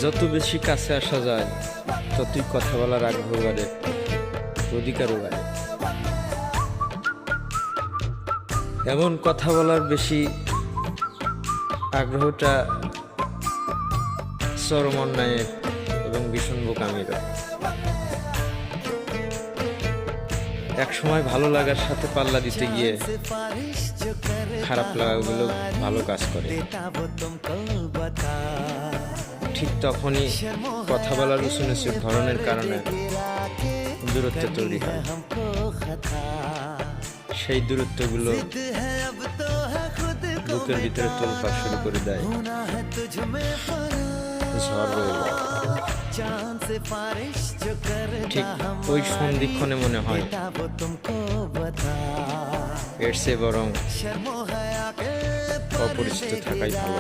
যত বেশি কাছে আসা যায় ততই কথা বলার আগ্রহ বাড়ে, অধিকারও বাড়ে। এমন কথা বলার বেশি আগ্রহটা চরম অন্যায়ের এবং ভীষণ বোকামির। এক সময় ভালো লাগার সাথে পাল্লা দিতে গিয়ে খারাপ লাগাগুলো ভালো কাজ করে। ঠিক তখনই কথা বলার উঁচু নিচু ধরনের কারণে দূরত্ব তৈরি হয়। সেই দূরত্বগুলো বুকের ভিতরে তোলপাড় শুরু করে দেয়, ঝড় হয়ে যায়। ঠিক ওই সন্ধিক্ষণে মনে হয় এর চেয়ে বরং অপরিচিত থাকাই ভালো।